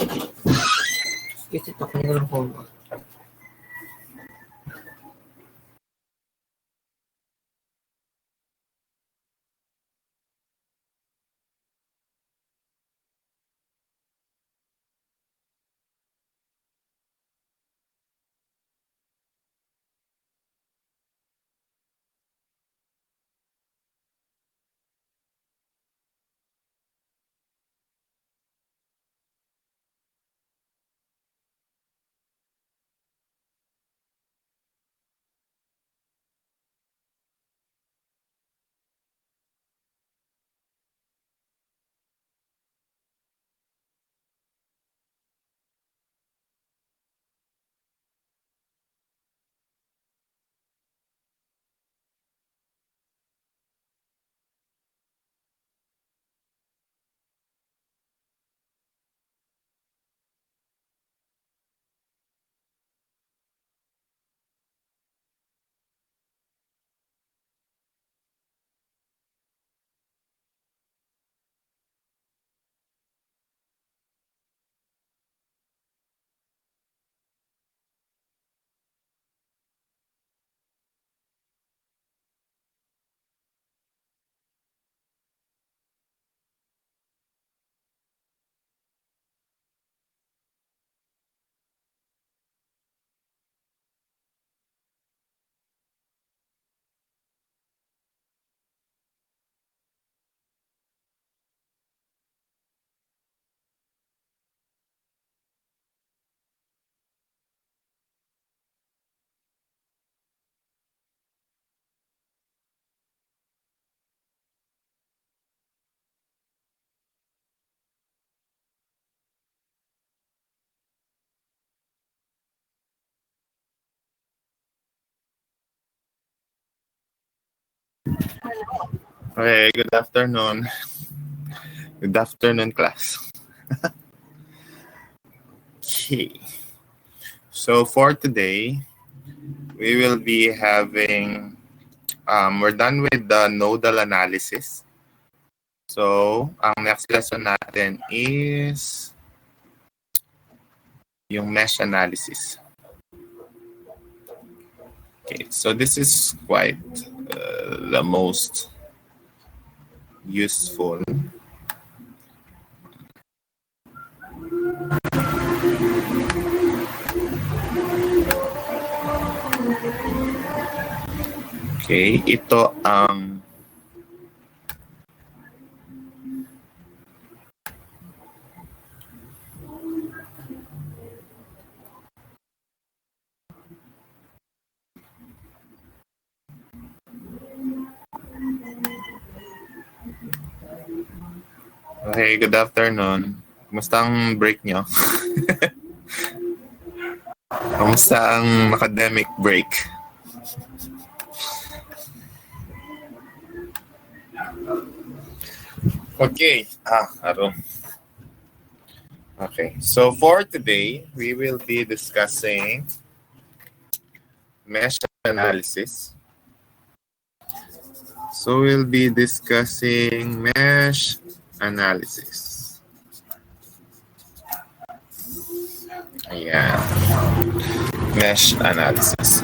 Kasi ito, kanina lang phone ko. Okay, good afternoon. Good afternoon, class. Okay. So for today, we will be having, we're done with the nodal analysis. So, ang next lesson natin is yung mesh analysis. Okay, so this is quite the most useful. Okay, ito ang okay, good afternoon. Kumusta ang break nyo? Kumusta ang academic break? Okay. Aro. Okay. So for today, we will be discussing mesh analysis. So we'll be discussing mesh analysis. Ayan. Mesh analysis.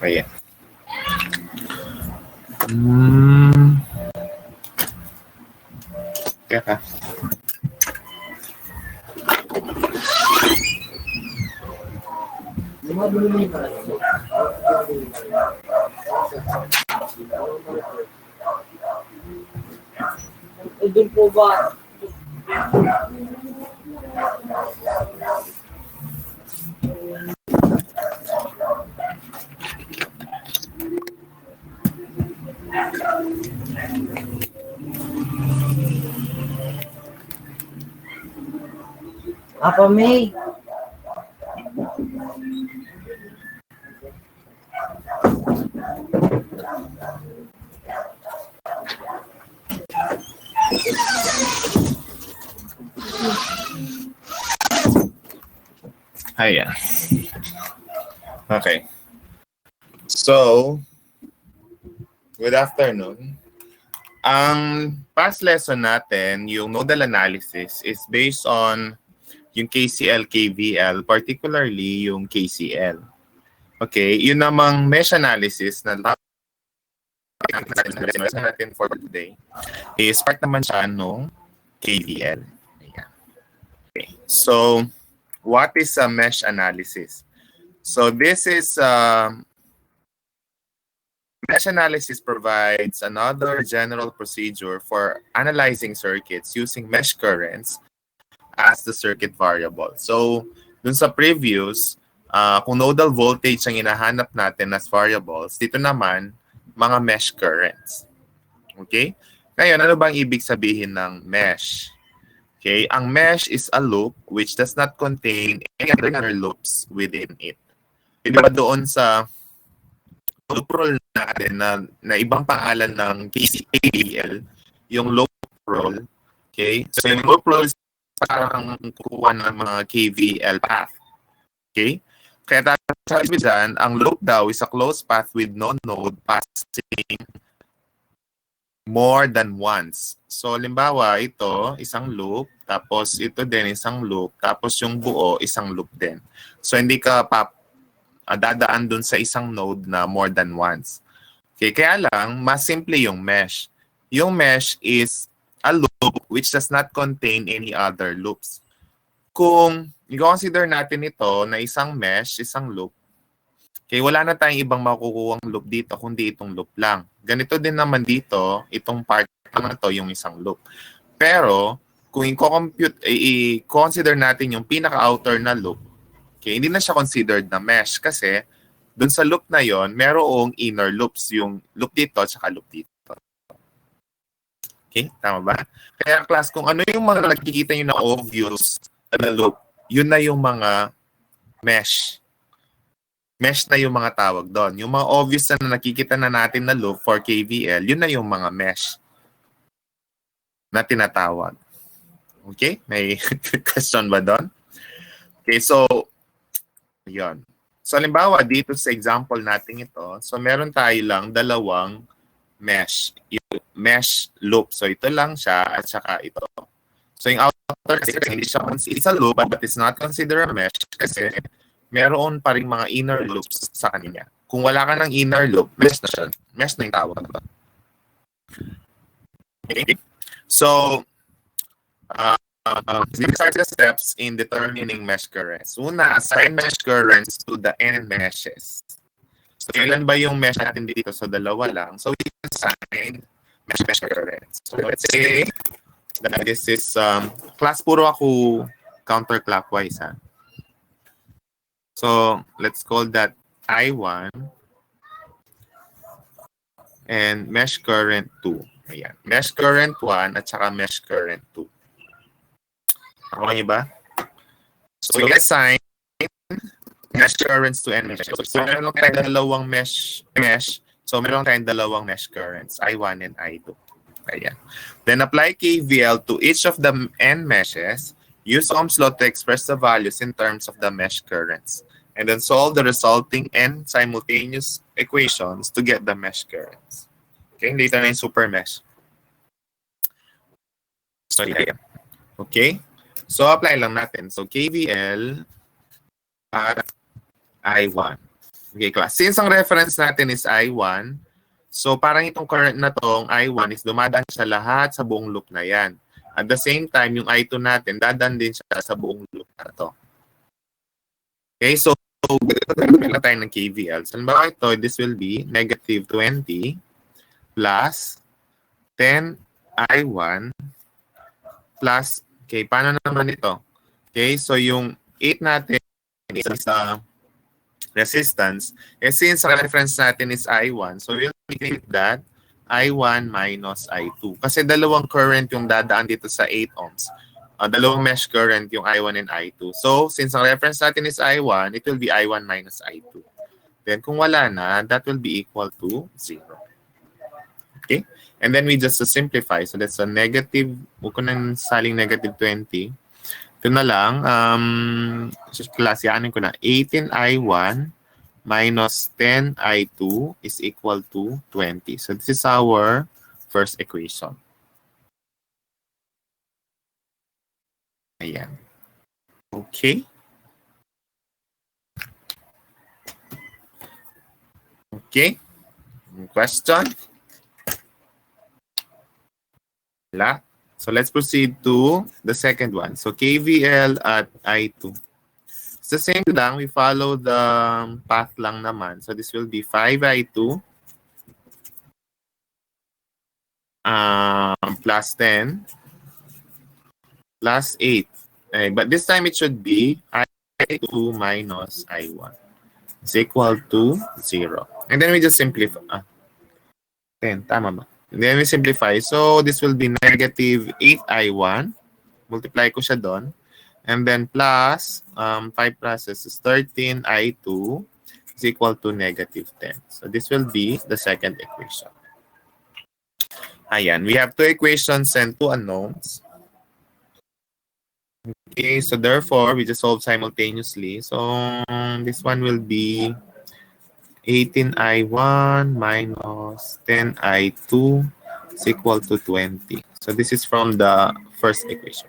Ayan. Teka. Doon po ba? Apa May? Ayan. Okay. So, good afternoon. Ang past lesson natin, yung nodal analysis, is based on yung KCL, KVL, particularly yung KCL. Okay, yun namang mesh analysis na natin for today is part naman siya nung KVL. Ayan. Okay. So, what is a mesh analysis? So, this is mesh analysis provides another general procedure for analyzing circuits using mesh currents as the circuit variable. So, dun sa previous, kung nodal voltage ang hinahanap natin as variables, dito naman, mga mesh currents. Okay? Ngayon, ano bang ibig sabihin ng mesh? Okay, ang mesh is a loop which does not contain any other loops within it. Diba doon sa loop rule natin na ibang pangalan ng KCL, yung loop rule. Okay? So yung loop rule is parang kukuha ng mga KVL path. Okay? Kaya sabi dyan, ang loop daw is a closed path with no node passing more than once. So, limbawa, ito, isang loop, tapos ito din, isang loop, tapos yung buo, isang loop din. So, hindi ka dadaan dun sa isang node na more than once. Okay, kaya lang, mas simple yung mesh. Yung mesh is a loop which does not contain any other loops. Kung i-consider natin ito na isang mesh, isang loop, okay, wala na tayong ibang makukuhang loop dito, kundi itong loop lang. Ganito din naman dito, itong part na to, yung isang loop. Pero, kung i-consider natin yung pinaka-outer na loop, okay, hindi na siya considered na mesh kasi dun sa loop na yon, merong inner loops, yung loop dito at saka loop dito. Okay, tama ba? Kaya class, kung ano yung mga nakikita nyo na obvious na loop, yun na yung mga mesh. Mesh na yung mga tawag doon. Yung mga obvious na nakikita na natin na loop for KVL, yun na yung mga mesh na tinatawag. Okay? May question ba doon? Okay, so, yun. So, halimbawa, dito sa example natin ito, so meron tayo lang dalawang mesh. Yung mesh loop. So, ito lang siya at saka ito. So, yung outer kasi hindi siya it's a loop but it's not considered a mesh kasi meron pa rin mga inner loops sa kanya. Kung wala ka ng inner loop, mesh na siya. Mesh na yung tawag. Okay? So, these are the steps in determining mesh currents. Una, assign mesh currents to the n meshes. So, ilan ba yung mesh natin dito? So, dalawa lang. So, we assign mesh currents. So, let's say that this is, class puro ako counterclockwise, ha? So, let's call that I1 and mesh current 2. Ayan. Mesh current 1 at saka mesh current 2. Ako niyo ba? So, we assign mesh currents to n meshes. So, meron tayong dalawang mesh. So, meron tayong dalawang mesh currents, I1 and I2. Ayan. Then, apply KVL to each of the n meshes. Use Ohm's law to express the values in terms of the mesh currents. And then solve the resulting n simultaneous equations to get the mesh currents. Okay, dito na yung super mesh. So, yeah. Okay? So, apply lang natin. So, KVL at I1. Okay, class. Since ang reference natin is I1, so parang itong current na tong I1 is dumadaan siya lahat sa buong loop na yan. At the same time, yung I2 natin, dadan din siya sa buong loop na to. Okay, so gagawin na tayo ng KVL. So, halimbawa ito, this will be negative 20 plus 10 I1 plus, okay, paano naman ito? Okay, so yung 8 natin is sa resistance. And since reference natin is I1, so we'll take that I1 minus I2. Kasi dalawang current yung dadaan dito sa 8 ohms. Dalawang mesh current yung I1 and I2. So, since ang reference natin is I1, it will be I1 minus I2. Then, kung wala na, that will be equal to 0. Okay? And then we just simplify. So, that's a negative, huwag ko nang saling negative 20. Ito na lang, klasyanin ko na. 18I1 minus 10I2 is equal to 20. So this is our first equation. Ayan. Okay. Okay. Question? Wala. So let's proceed to the second one. So KVL at I2. It's the same lang. We follow the path lang naman. So this will be 5I2 plus 10 plus 8. Okay, but this time it should be I2 minus I1 is equal to 0. And then we just simplify. 10, tama ba? And then we simplify. So this will be negative 8I1. Multiply ko siya doon. And then plus 5 process is 13I2 is equal to negative 10. So this will be the second equation. Ayan. We have two equations and two unknowns. Okay, so therefore, we just solve simultaneously. So this one will be 18I1 minus 10I2 is equal to 20. So this is from the first equation.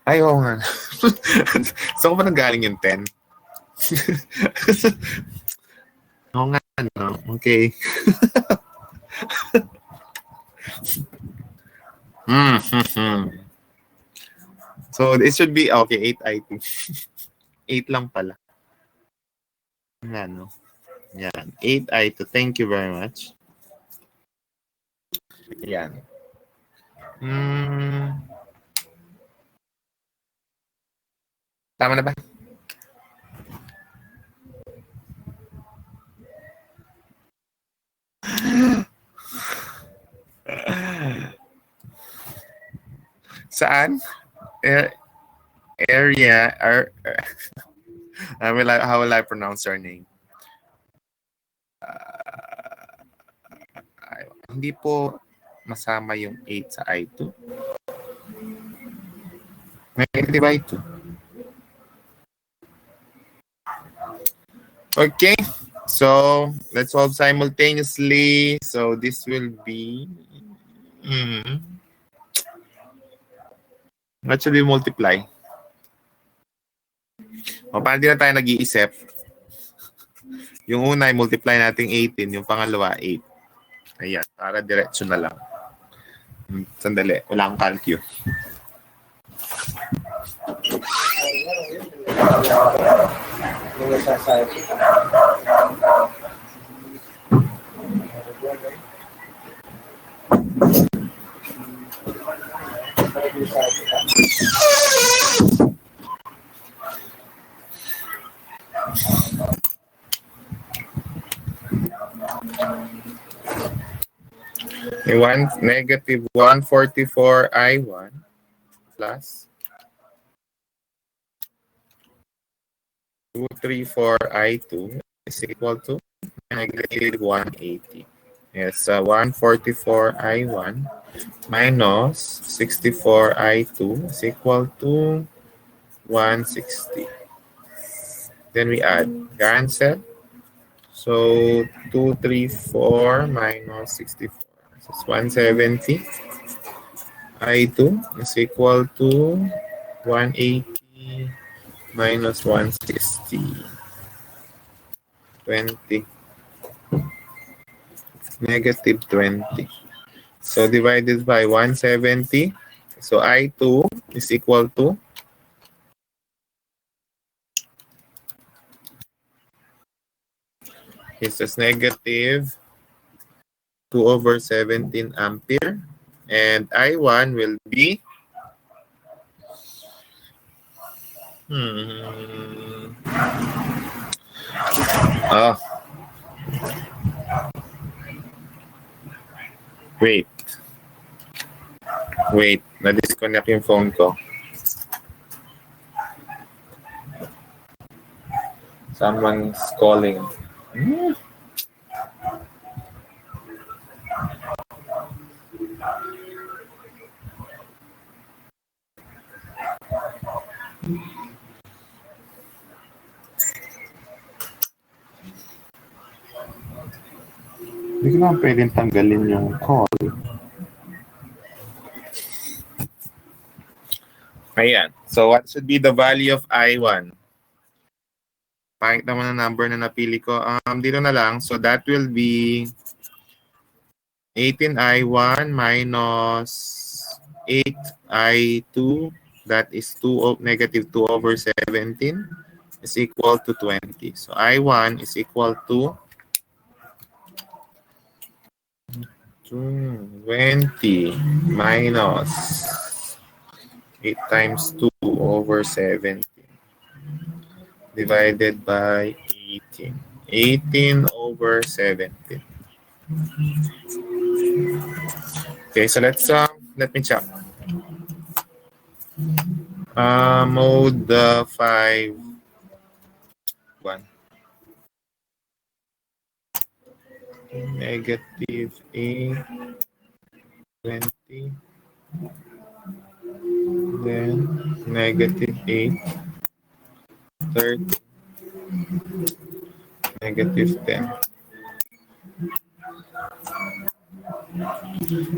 Ay, oo nga. So, kung ba nanggaling yung 10? Oo nga, no? Okay. So, it should be, okay, 8I2. 8 lang pala. Nga, no? Yan. 8I2. Thank you very much. Yan. Tama na ba? Saan? Area. How will I pronounce your name? Hindi po masama yung 8 sa I2. Negative I2. Okay. So, let's solve simultaneously. So, this will be... What should we multiply? O, paano din na tayo nag-iisip? Yung una, multiply natin 18. Yung pangalawa, 8. Ayan, para diretso na lang. Sandali, wala akong calcu. Negative 144 I1 plus 234 I2 is equal to negative 180. Yes, 144 I1 minus 64 I2 is equal to 160. Then we add cancel. So 234 minus 64. So it's 170. I2 is equal to 180 minus 160. 20. Negative 20. So divided by 170. So I2 is equal to negative 2 over 17 ampere. And I1 will be Wait, na-disconnect yung phone ko. Someone's calling. Hindi ko naman pwedeng tanggalin yung call. Ayan. So, what should be the value of I1? Pahit naman ang number na napili ko. Dito na lang. So, that will be 18I1 minus 8I2. That is negative 2 over 17 is equal to 20. So, I1 is equal to 20 minus 8 times 2 over 17 divided by 18. 18 over 17. Okay, so let me check. Mode 5 1. Negative 8 20. Then negative 8 30. Negative 10.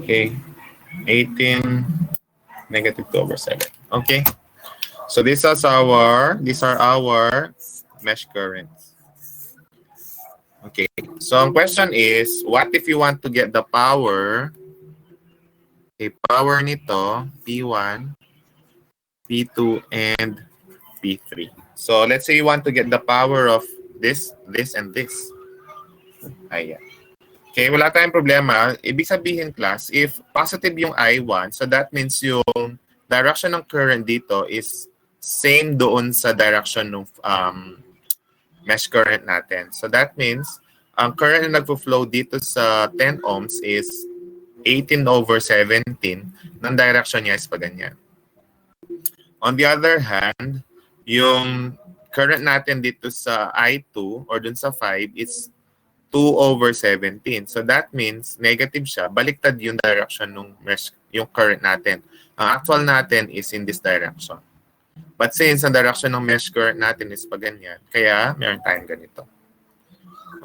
Okay. 18 negative 2 over 7. Okay. So these are our mesh currents. Okay. So ang question is, what if you want to get the power? Okay, power nito, P1, P2, and P3. So let's say you want to get the power of this, and this. Ayan. Okay, wala tayong problema. Ibig sabihin, class, if positive yung I1, so that means yung direction ng current dito is same doon sa direction ng mesh current natin. So that means, ang current na nagpo-flow dito sa 10 ohms is 18 over 17. Ng direction niya is pa ganyan. On the other hand, yung current natin dito sa I2 or dun sa 5 is 2 over 17. So that means negative siya. Baliktad yung direction ng mesh, yung current natin. Ang actual natin is in this direction. But since ang direction ng mesh current natin is pa ganyan, kaya meron tayong ganito.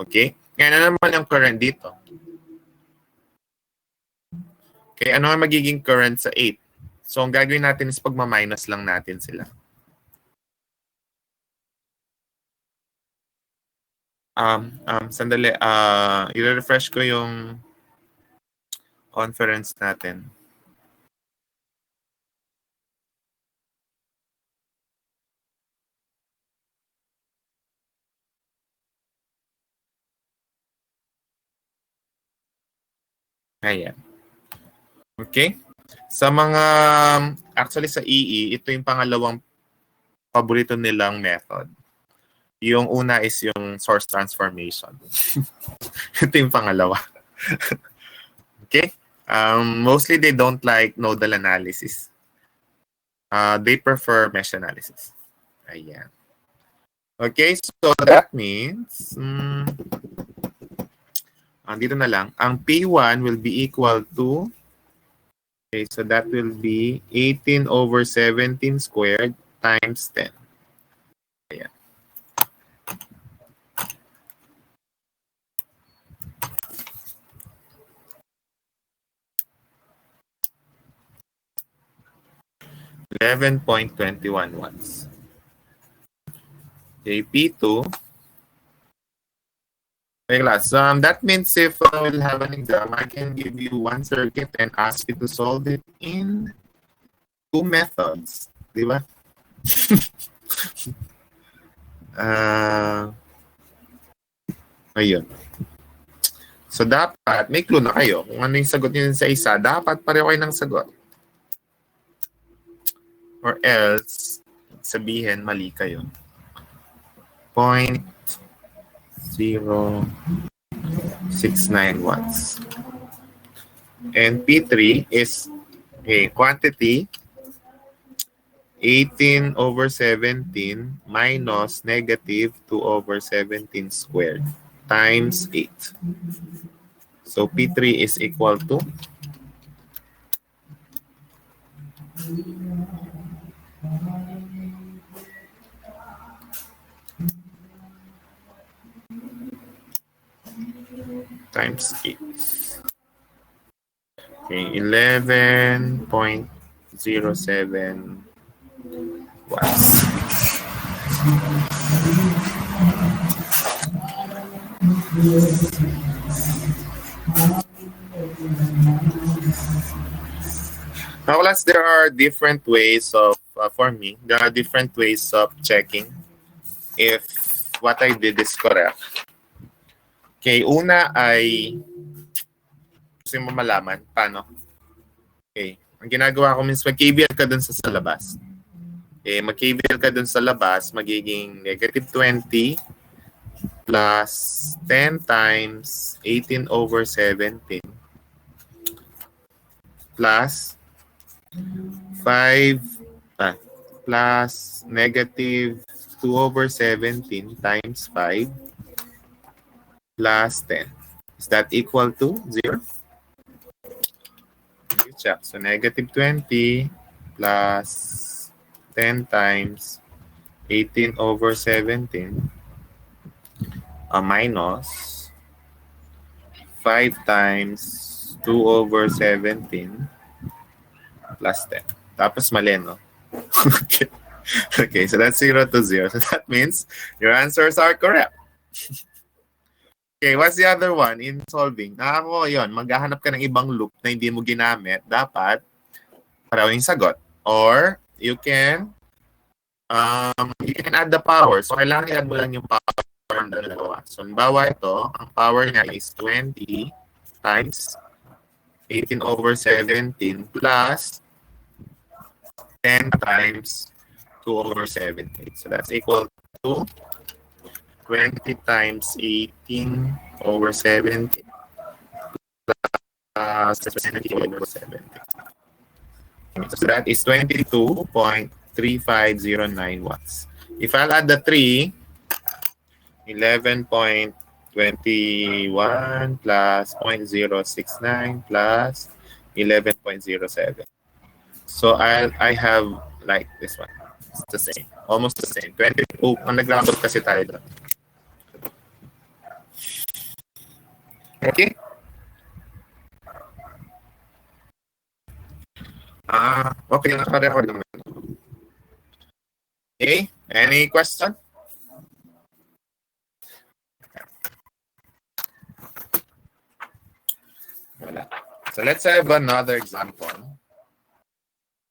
Okay? Ngayon na naman ang current dito. Okay, ano ang magiging current sa 8? So ang gagawin natin is pagma-minus lang natin sila. Sandali, i-refresh ko yung conference natin. Ayan. Okay? Sa mga, actually sa EE, ito yung pangalawang paborito nilang method. Yung una is yung source transformation. Ito yung pangalawa. Okay? Mostly they don't like nodal analysis. They prefer mesh analysis. Ayan. Okay, so that means, dito na lang, ang P1 will be equal to, okay, so that will be 18 over 17 squared times 10. Ayan. $11.21 watts. Okay, P2. Okay, class. That means if we'll have an exam, I can give you one circuit and ask you to solve it in 2 methods. Di ba? Ayun. So, dapat, may clue na kayo. Kung ano yung sagot nyo sa isa, dapat pareho kayo ng sagot. Or else, sabihin, mali kayo. 0.069 watts. And P3 is a quantity 18 over 17 minus negative 2 over 17 squared times 8. So P3 is equal to 0.069 times 8. Okay, 11.07 watts. Now, class, there are different ways of, for me, there are different ways of checking if what I did is correct. Okay, una ay, gusto mo malaman, paano? Okay, ang ginagawa ko means mag-KVL ka dun sa labas. Okay, mag-KVL ka dun sa labas, magiging negative 20 plus 10 times 18 over 17 plus 5 plus negative 2 over 17 times 5 plus 10. Is that equal to 0? Check. So negative 20 plus 10 times 18 over 17 minus 5 times 2 over 17 plus 10. Tapos mali, no? Okay. Okay, so that's 0 to 0. So that means your answers are correct. Okay, what's the other one in solving? Ako, yun, maghahanap ka ng ibang loop na hindi mo ginamit. Dapat pareho yung sagot. Or you can add the power. So, kailangan i-add mo lang yung power ng dalawa. So, halimbawa ito, ang power niya is 20 times 18 over 17 plus 10 times 2 over 17. So, that's equal to 20 times 18 over 17 plus 20 over 17. So that is 22.3509 watts. If I'll add the 3, 11.21 plus 0.069 plus 11.07. So I have like this one. It's the same. Almost the same. 22. Ang nag-round up kasi tayo doon. Okay? Okay. Naka-record naman. Okay? Any question? Wala. So let's have another example.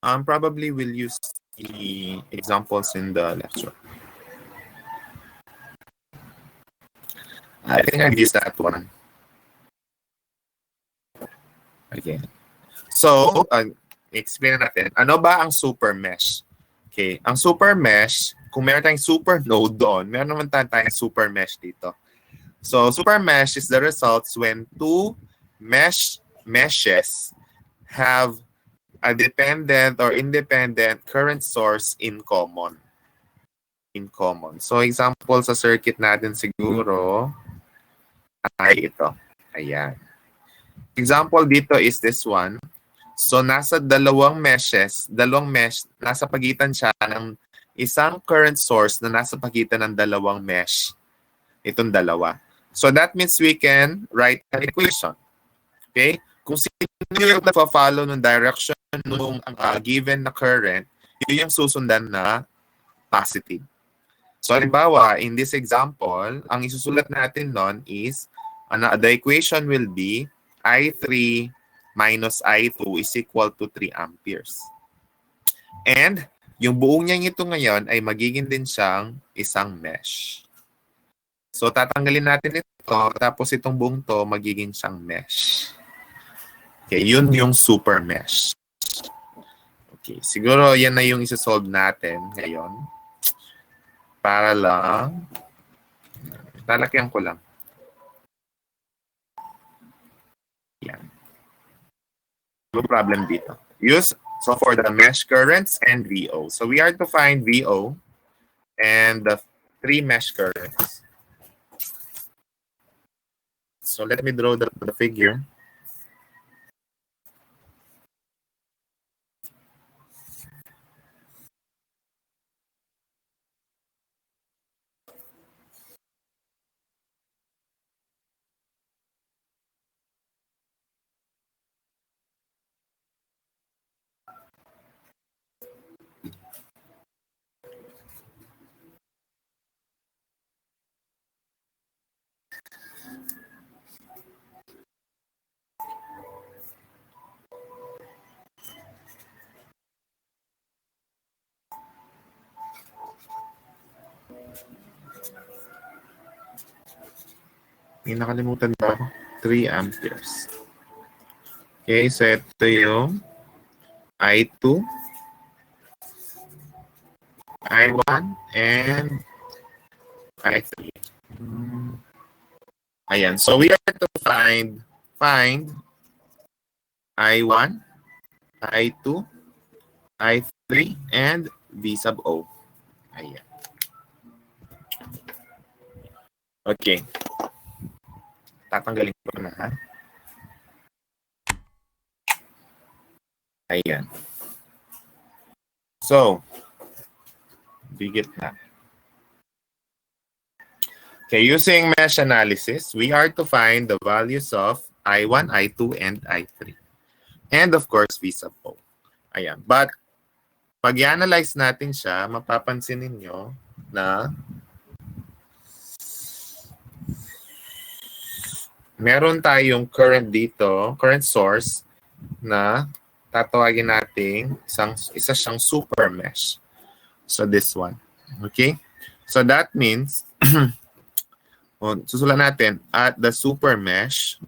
Probably we'll use the examples in the lecture. I think I've used that one. Okay. So, explain natin. Ano ba ang super mesh? Okay. Ang super mesh, kung meron tayong super node doon, meron naman tayong super mesh dito. So, super mesh is the results when two meshes have a dependent or independent current source in common. So, example sa circuit natin siguro ay ito. Ayan. Example dito is this one. So, nasa dalawang mesh, nasa pagitan siya ng isang current source na nasa pagitan ng dalawang mesh. Itong dalawa. So, that means we can write an equation. Okay? Kung sino yung nagpa-follow ng direction ng given na current, yun yung susundan na positive. So, halimbawa, in this example, ang isusulat natin nun is, the equation will be I3 minus I2 is equal to 3 amperes. And yung buong niya ito ngayon ay magiging din siyang isang mesh. So tatanggalin natin ito, tapos itong buong to magiging siyang mesh. Okay, yun yung super mesh. Okay, siguro yan na yung isa-solve natin ngayon. Para lang, lalakyan ko lang. Yan. No problem dito. So for the mesh currents and VO. So we are to find VO and the 3 mesh currents. So let me draw the figure. May nakalimutan ba ako? 3 amperes. Okay, so ito yung I2, I1, and I3. Ayan. So we are to find I1, I2, I3, and V sub O. Ayan. Okay. Tatanggalin ko na, ha? Ayan. So, bigit na. Okay, using mesh analysis, we are to find the values of I1, I2, and I3. And of course, V sub O. Ayan. But, pag i-analyze natin siya, mapapansin ninyo na meron tayong current dito, current source, na tatawagin natin isa siyang super mesh. So, this one. Okay? So, that means, susulat natin, at the super mesh,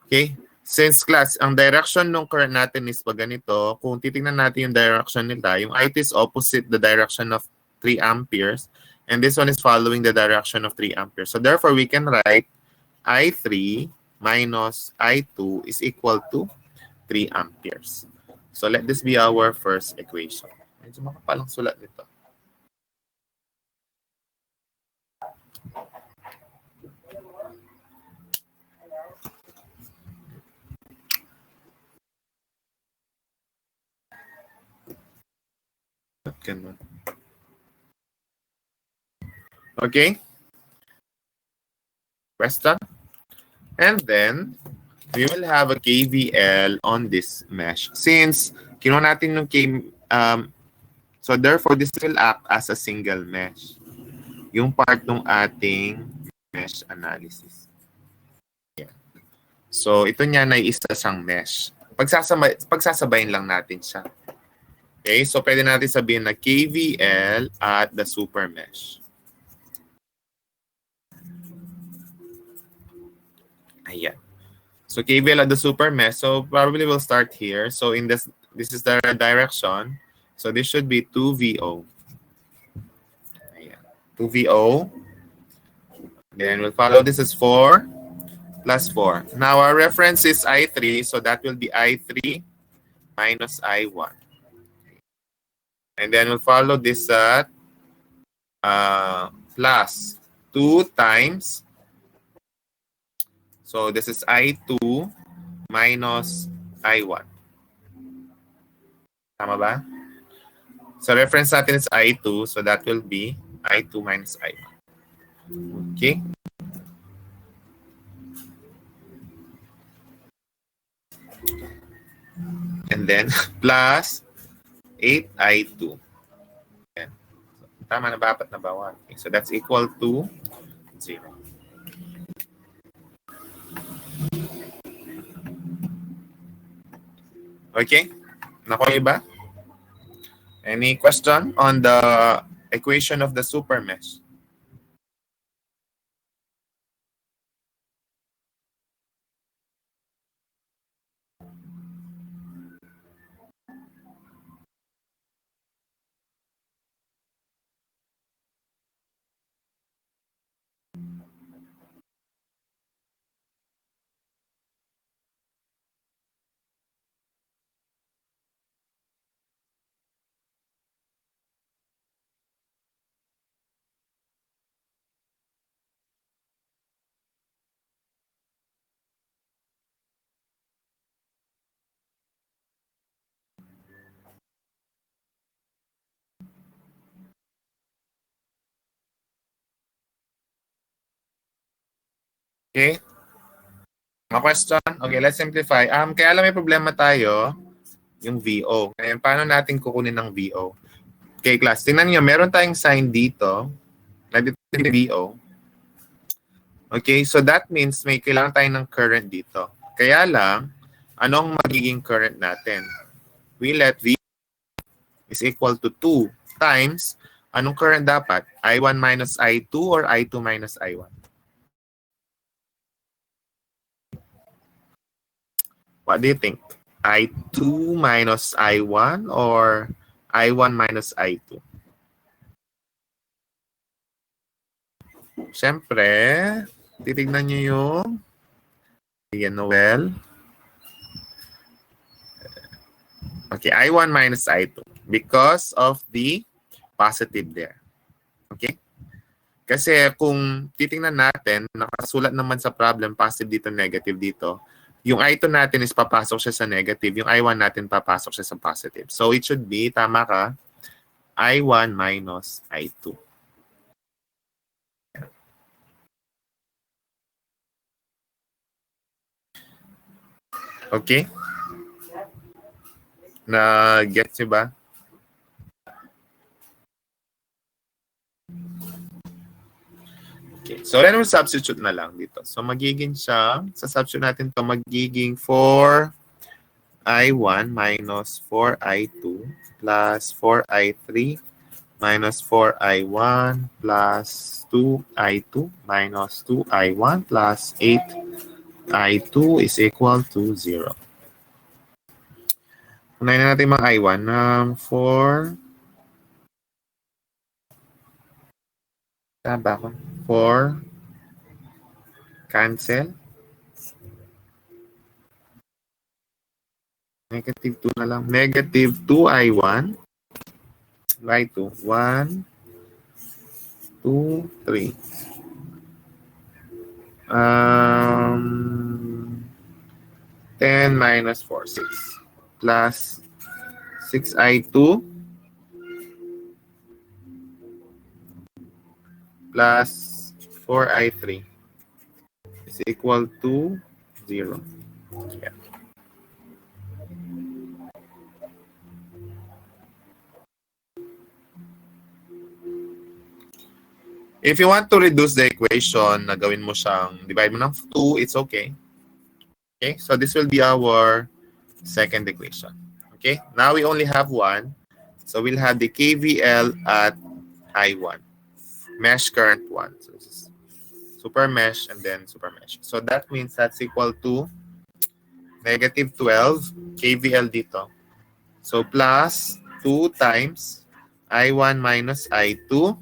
okay? Since class, ang direction ng current natin is pag ganito, kung titingnan natin yung direction nila, yung I2 is opposite the direction of 3 amperes, and this one is following the direction of 3 amperes. So therefore, we can write I3 minus I2 is equal to 3 amperes. So let this be our first equation. Medyo makapalang sulat nito. Okay. Question. And then, we will have a KVL on this mesh. Since, kinuha natin yung so therefore, this will act as a single mesh. Yung part ng ating mesh analysis. Yeah. So, ito niya na isa siyang mesh. Pagsasabayin lang natin siya. Okay, so pwede natin sabihin na KVL at the super mesh. Ayan. So KVL at the super mesh. So probably we'll start here. So in this is the direction. So this should be 2VO. Ayan. 2VO. Then we'll follow this as 4 plus 4. Now our reference is I3. So that will be I3 minus I1. And then we'll follow this at plus 2 times. So this is I2 minus I1. Tama ba? So reference natin is I2. So that will be I2 minus I1. Okay. And then plus 8I2. Yan. Tama na ba? Apat na ba? Okay. So that's equal to 0. Okay? Nakuha ba? Any question on the equation of the super mesh? Okay? Mga question? Okay, let's simplify. Kaya alam may problema tayo, yung VO. Ngayon, paano natin kukunin ng VO? Okay, class. Tingnan nyo, meron tayong sign dito. Nandito yung VO. Okay, so that means may kailangan tayo ng current dito. Kaya lang, anong magiging current natin? We let V is equal to 2 times, anong current dapat? I1 minus I2 or I2 minus I1? What do you think? I2 minus I1 or I1 minus I2? Siyempre, titignan nyo yung Noel. Okay, I1 minus I2 because of the positive there. Okay? Kasi kung titingnan natin, nakasulat naman sa problem, positive dito, negative dito. Yung I2 natin is papasok siya sa negative. Yung I1 natin papasok siya sa positive. So it should be, tama ka, I1 minus I2. Okay? Na-get nyo ba? Okay. So, then we'll substitute na lang dito. So, magiging siya, sa substitute natin to magiging 4I1 minus 4I2 plus 4I3 minus 4I1 plus 2I2 minus 2I1 plus 8I2 is equal to 0. Unahin na natin mga I1 na 4. Tama ba ako? 4. Cancel. Negative 2 na lang. Negative 2I1 by 2. 1, 2, 3. 10 minus 4, 6. Plus 6I2 plus 4I3 is equal to 0. Yeah. If you want to reduce the equation, na gawin mo siyang, divide mo ng 2, it's okay. Okay, so this will be our second equation. Okay, now we only have one. So we'll have the KVL at I1. Mesh current 1. So this is super mesh and then super mesh. So that means that's equal to negative 12 KVL dito. So plus 2 times I1 minus I2.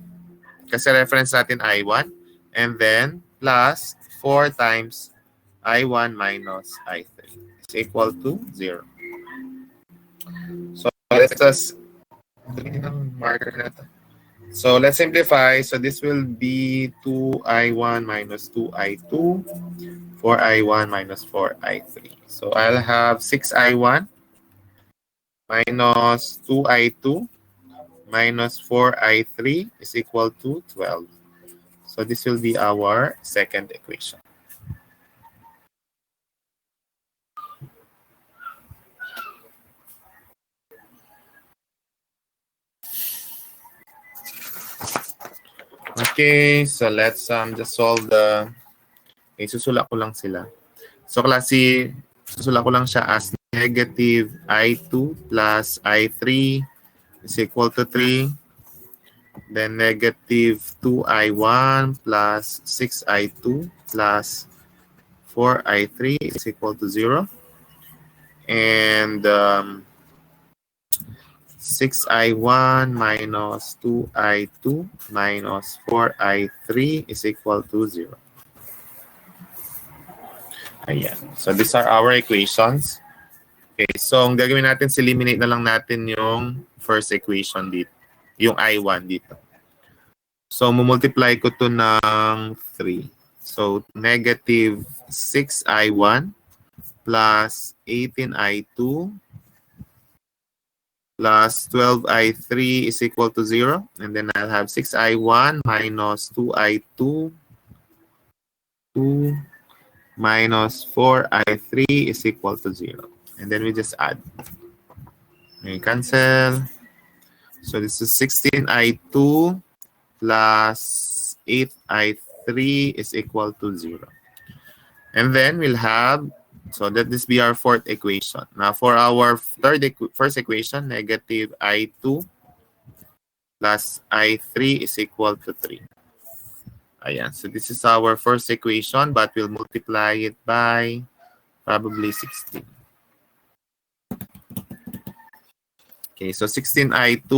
Kasi reference natin I1. And then plus 4 times I1 minus I3 is equal to 0. So let's just marker na to. So let's simplify. So this will be 2I1 minus 2I2, 4I1 minus 4I3. So I'll have 6I1 minus 2I2 minus 4I3 is equal to 12. So this will be our second equation. Okay, so let's just solve the... Okay, susulat ko lang sila. So klase, susulat ko lang siya as negative I2 plus I3 is equal to 3. Then negative 2I1 plus 6I2 plus 4I3 is equal to 0. And 6I1 minus 2I2 minus 4I3 is equal to 0. Ayan. So these are our equations. Okay, so ang gagawin natin, eliminate na lang natin yung first equation dito. Yung I1 dito. So mumultiply ko to ng 3. So negative 6I1 plus 18I2 plus 12I3 is equal to 0. And then I'll have 6I1 minus 2I2 2 minus 4I3 is equal to 0. And then we just add. Okay, cancel. So this is 16I2 plus 8I3 is equal to 0. And then we'll have, so that this be our fourth equation. Now for our first equation, negative I2 plus I3 is equal to 3. Ayan. So this is our first equation, but we'll multiply it by probably 16. Okay, so 16I2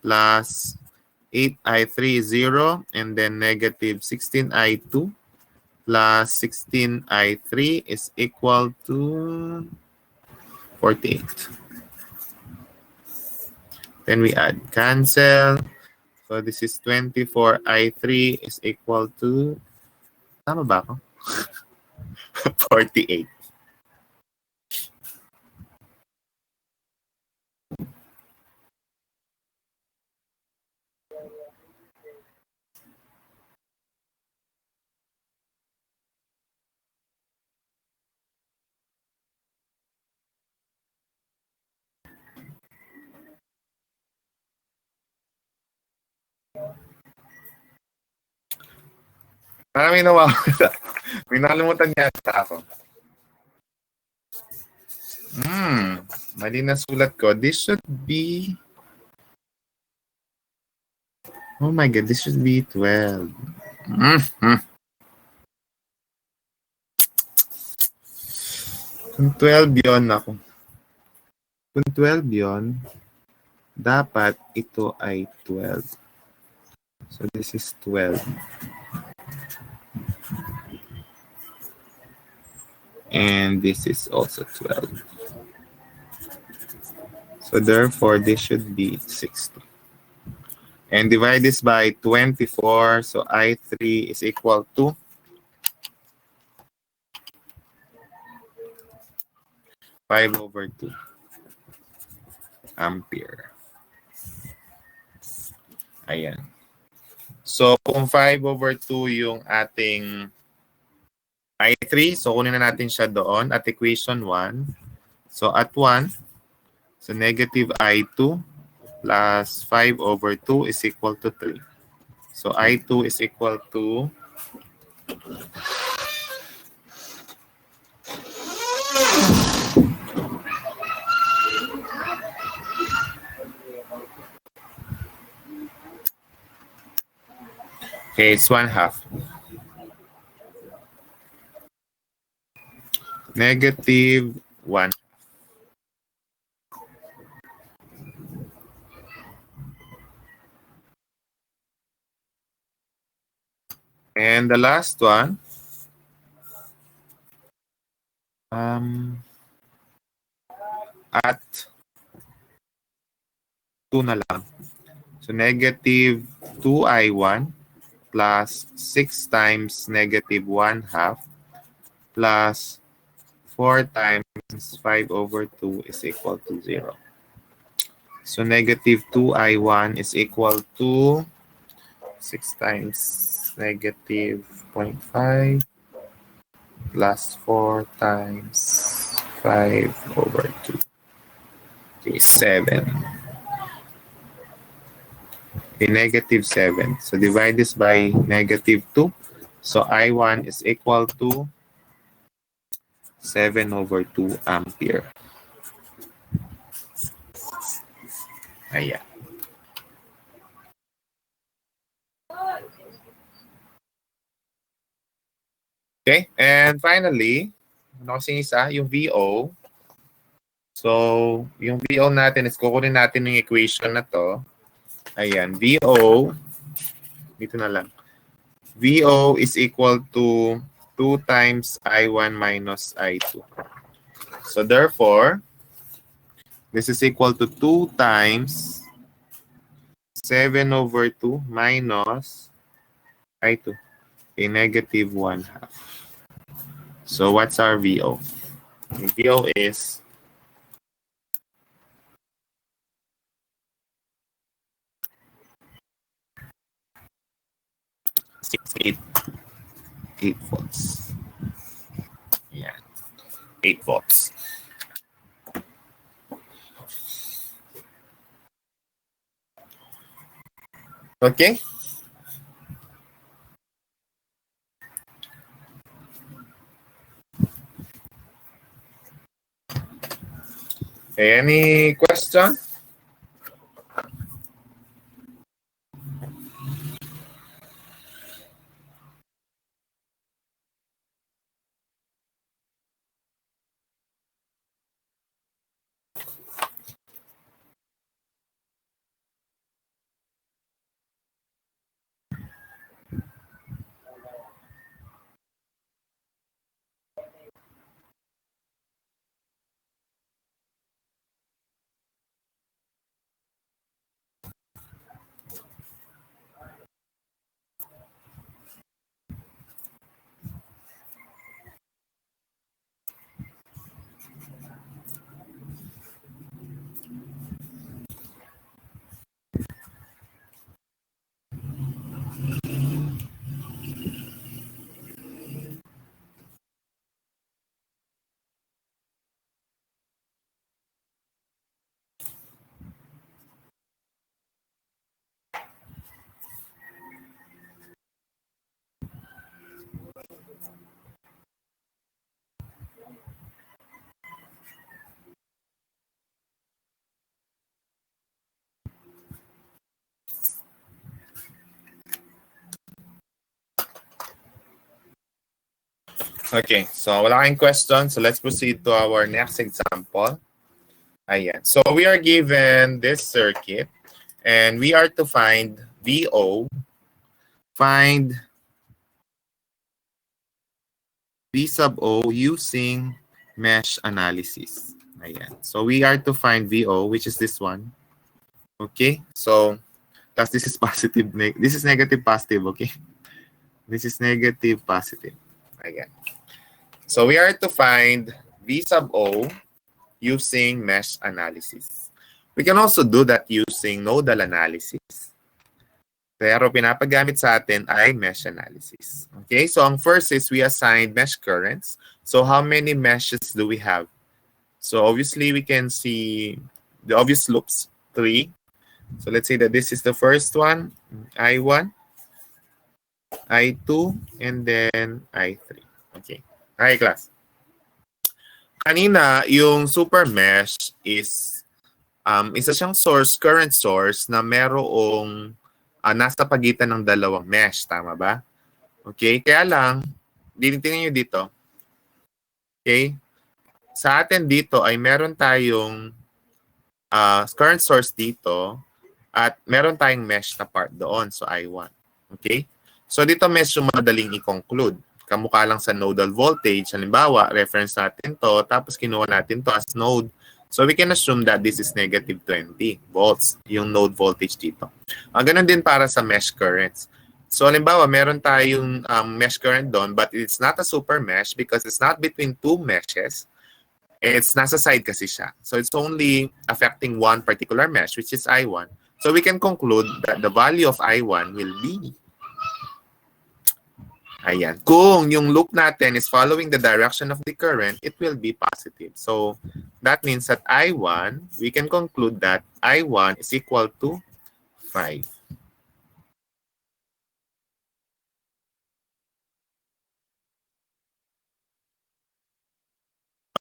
plus 8I3 is 0, and then negative 16I2 plus 16I3 is equal to 48. Then we add cancel. So this is 24I3 is equal to, tama ba ako? 48. Parang may nawawala. May nakalimutan yata ako. Mali na sulat ko. This should be... Oh my God, this should be 12. Kung 12 yun ako. Kung 12 yun, dapat ito ay 12. So this is 12. And this is also 12. So therefore, this should be 60. And divide this by 24. So I3 is equal to 5/2 ampere. Ayan. So kung 5/2 yung ating I3, so kunin na natin siya doon at equation 1. So at 1, so negative I2 plus 5/2 is equal to 3. So I2 is equal to okay, it's 1/2. Negative 1. And the last one, at 2 na lang. So negative 2I1 plus 6 times negative 1/2 plus 4 times 5/2 is equal to 0. So negative 2I1 is equal to 6 times negative 0.5 plus 4 times 5/2. Okay, 7. Okay, negative 7. So divide this by negative 2. So I1 is equal to 7/2 ampere. Ayan. Okay, and finally, ano kasing isa, yung VO. So, yung VO natin is kukunin natin yung equation na to. Ayan, VO, dito na lang. VO is equal to 2 times I1 minus I2. So, therefore, this is equal to 2 times 7/2 minus I2. A negative 1/2. So what's our VO? The VO is 8 volts. Yeah, 8 volts. Okay. Any question? Okay, so wala kayong question. So let's proceed to our next example. Ayan. So we are given this circuit and we are to find VO, find V sub O using mesh analysis. Ayan. So we are to find VO, which is this one. Okay, so that's this is positive, this is negative positive, okay? This is negative positive. Ayan. So we are to find V sub O using mesh analysis. We can also do that using nodal analysis. Pero pinapagamit sa atin ay mesh analysis. Okay, so ang first is we assign mesh currents. So how many meshes do we have? So obviously we can see the obvious loops, 3. So let's say that this is the first one, I1, I2, and then I3. Okay. Okay, class. Kanina, yung super mesh is isa siyang source, current source na merong nasa pagitan ng dalawang mesh. Tama ba? Okay? Kaya lang, tingnan nyo dito. Okay? Sa atin dito ay meron tayong current source dito at meron tayong mesh na part doon. So, I1. Okay? So, dito mesh yung madaling i-conclude. Kamukha lang sa nodal voltage. Halimbawa, reference natin to, tapos kinuha natin to as node. So, we can assume that this is negative 20 volts, yung node voltage dito. Ganun din para sa mesh currents. So, halimbawa, meron tayong mesh current doon, but it's not a super mesh because it's not between two meshes. It's nasa side kasi siya. So, it's only affecting one particular mesh, which is I1. So, we can conclude that the value of I1 will be ayan. Kung yung loop natin is following the direction of the current, it will be positive. So, that means that I1, we can conclude that I1 is equal to 5.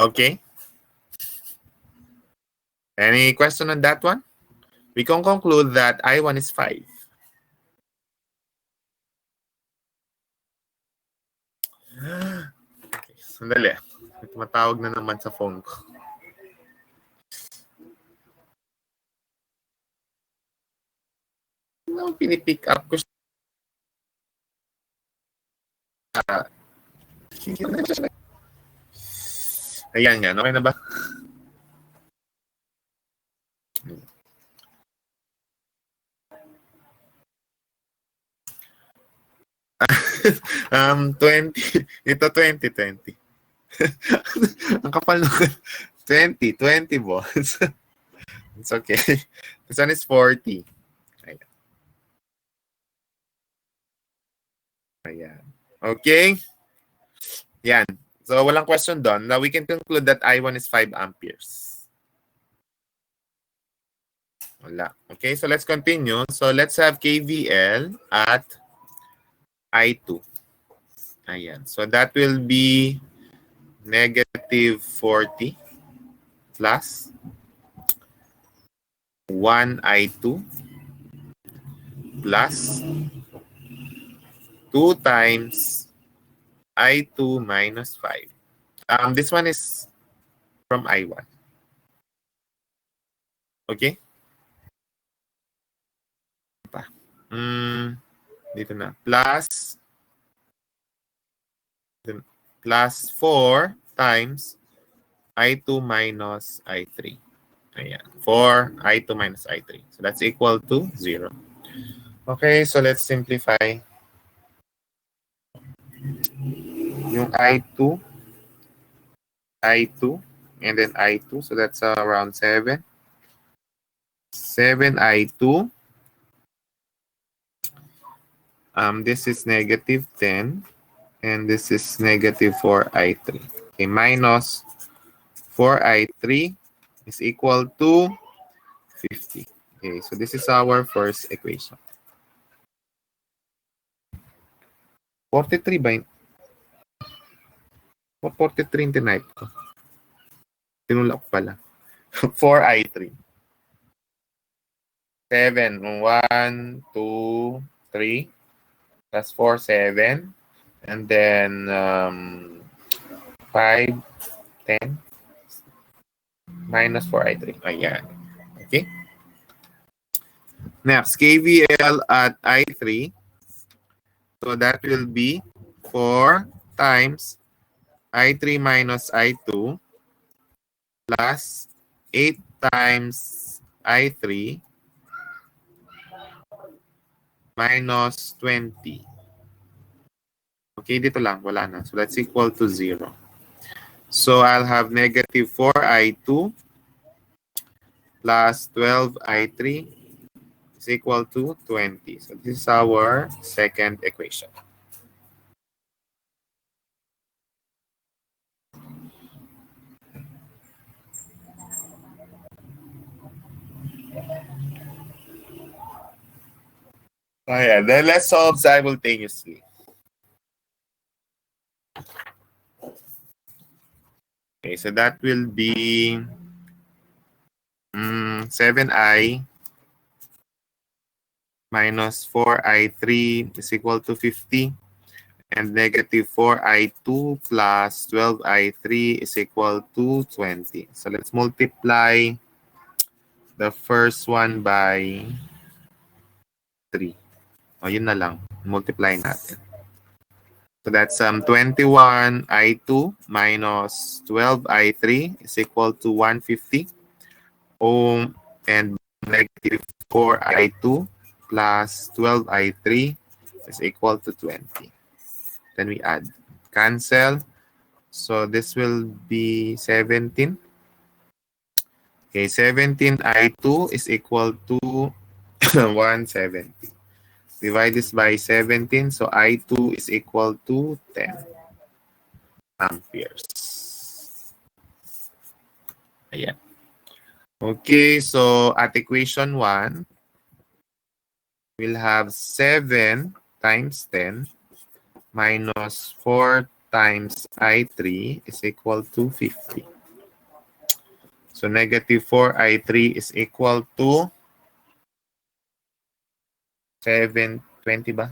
Okay? Any question on that one? We can conclude that I1 is 5. Okay, sandali. Tumatawag na naman sa phone ko. No, pinipick up ko siya. Ayan yan. Okay na ba? 20. Ito 2020. Ang kapal naman. 20 volts. It's okay. This one is 40. Ayan. Ayan. Okay? Yan. So, walang question doon. Now, we can conclude that I1 is 5 amperes. Wala. Okay, so let's continue. So, let's have KVL at I2. Ayan. So, that will be negative 40 plus 1 I2 plus 2 times I2 minus 5. This one is from I1. Okay? Dito na. Plus 4 times I2 minus I3. Ayan. 4 I2 minus I3. So that's equal to 0. Okay, so let's simplify. Yung I2, and then I2. So that's around 7. 7 I2. This is negative 10. And this is negative 4 I3. Okay, minus 4 I3 is equal to 50. Okay, so this is our first equation. 43 ba yun? 43 yung tinype ko. Tinulak pala. 4 I3. 7. 1, 2, 3. Plus 4, 7. And then 5, 10, minus 4i3. Ayan. Okay? Next, KVL at I3. So that will be 4 times I3 minus I2 plus 8 times I3 minus 20. Okay, dito lang. Wala na. So that's equal to 0. So I'll have negative 4i2 plus 12i3 is equal to 20. So this is our second equation. Ayan, then let's solve simultaneously. Okay, so that will be 7i minus 4i3 is equal to 50. And negative 4i2 plus 12i3 is equal to 20. So let's multiply the first one by 3. O, yun na lang. Multiply natin. So that's 21i2 minus 12i3 is equal to 150. And negative 4i2 plus 12i3 is equal to 20. Then we add. Cancel. So this will be 17. Okay, 17i2 is equal to 170. Divide this by 17. So I2 is equal to 10 amperes. Ayan. Okay, so at equation 1, we'll have 7 times 10 minus 4 times I3 is equal to 50. So negative 4i3 is equal to 720 ba?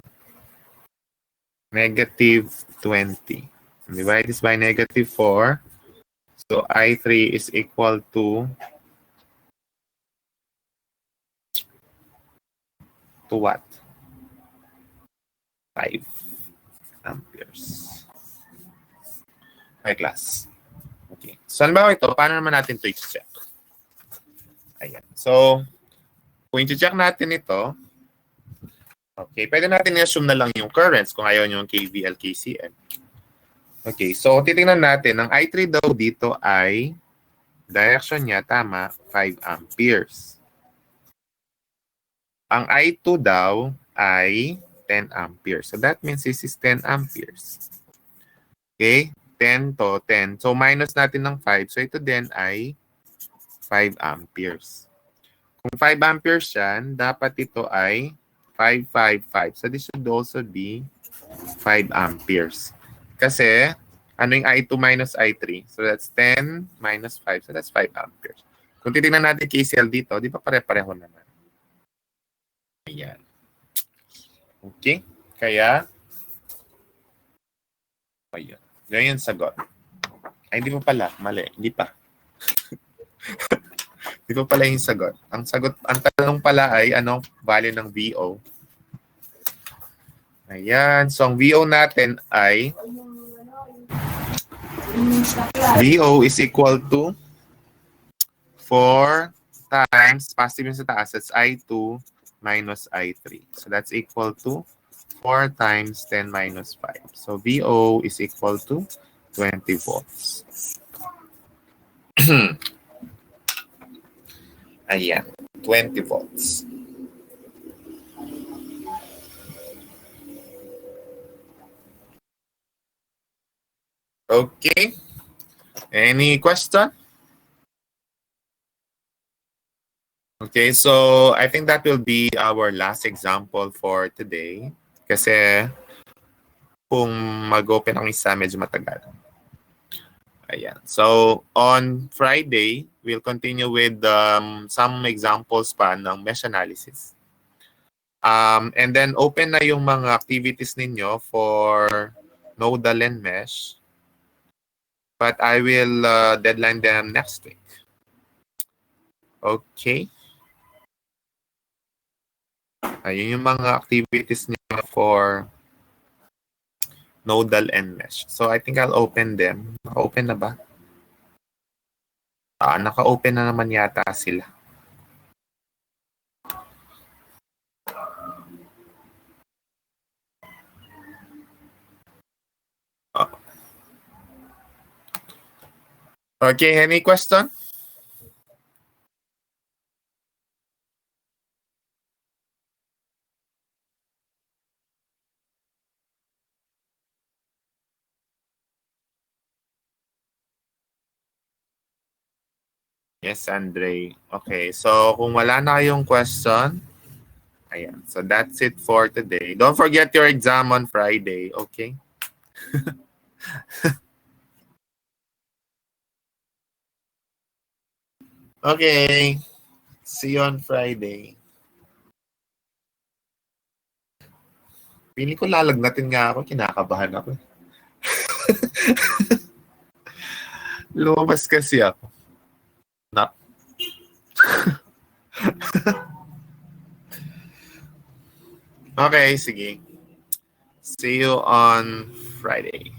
Negative 20. Divide this by negative 4. So I3 is equal to what? 5 amperes. Okay, class. Okay. So, halimbawa ito, paano naman natin ito i-check? Ayan. So, kung i-check natin ito, okay, pwede natin i-assume na lang yung currents kung ayaw nyo yung KVL, KCM. Okay, so titingnan natin, ang I3 daw dito ay direction niya, tama, 5 amperes. Ang I2 daw ay 10 amperes. So that means this is 10 amperes. Okay, 10 to 10. So minus natin ng 5. So ito din ay 5 amperes. Kung 5 amperes yan, dapat ito ay 555. So this should also be 5 amperes. Kasi, ano yung I2 minus I3? So that's 10 minus 5. So that's 5 amperes. Kung titignan natin KCL dito, di ba pare-pareho naman? Ayan. Okay? Kaya, ayan. Yan yung sagot. Ay, hindi pa pala. Mali. Hindi pa. Hindi pa pala yung sagot. Ang tanong pala ay anong value ng VO? Ayan. So, ang VO natin ay VO is equal to 4 times, positive sa taas, that's I2 minus I3. So, that's equal to 4 times 10 minus 5. So, VO is equal to 20 volts. Ayan, 20 volts. Okay. Any question? Okay, so I think that will be our last example for today. Kasi kung mag-open ang isa, medyo matagal. Ayan. So on Friday, we'll continue with some examples pa ng mesh analysis. And then open na yung mga activities ninyo for nodal and mesh. But I will deadline them next week. Okay. Ayun yung mga activities niyo for Nodal and Mesh. So I think I'll open them. Open na ba? Naka-open na naman yata sila. Okay, any question? Yes, Andre. Okay, so kung wala na kayong question, ayan. So that's it for today. Don't forget your exam on Friday, okay? Okay. See you on Friday. Pili ko lalagnatin nga ako. Kinakabahan ako. Lumabas kasi ako. Na. Okay, sige. See you on Friday.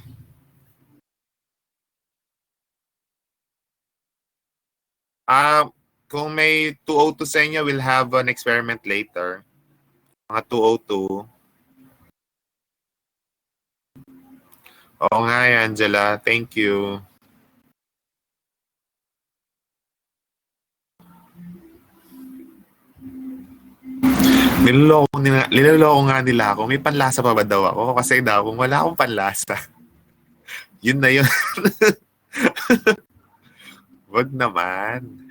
Kung may 202 sa inyo, we'll have an experiment later. Mga 202. Oo nga, Angela. Thank you. Niloloko nga nila ako. May panlasa pa ba daw ako? Kasi daw, kung wala akong panlasa, yun na yun. Wag naman.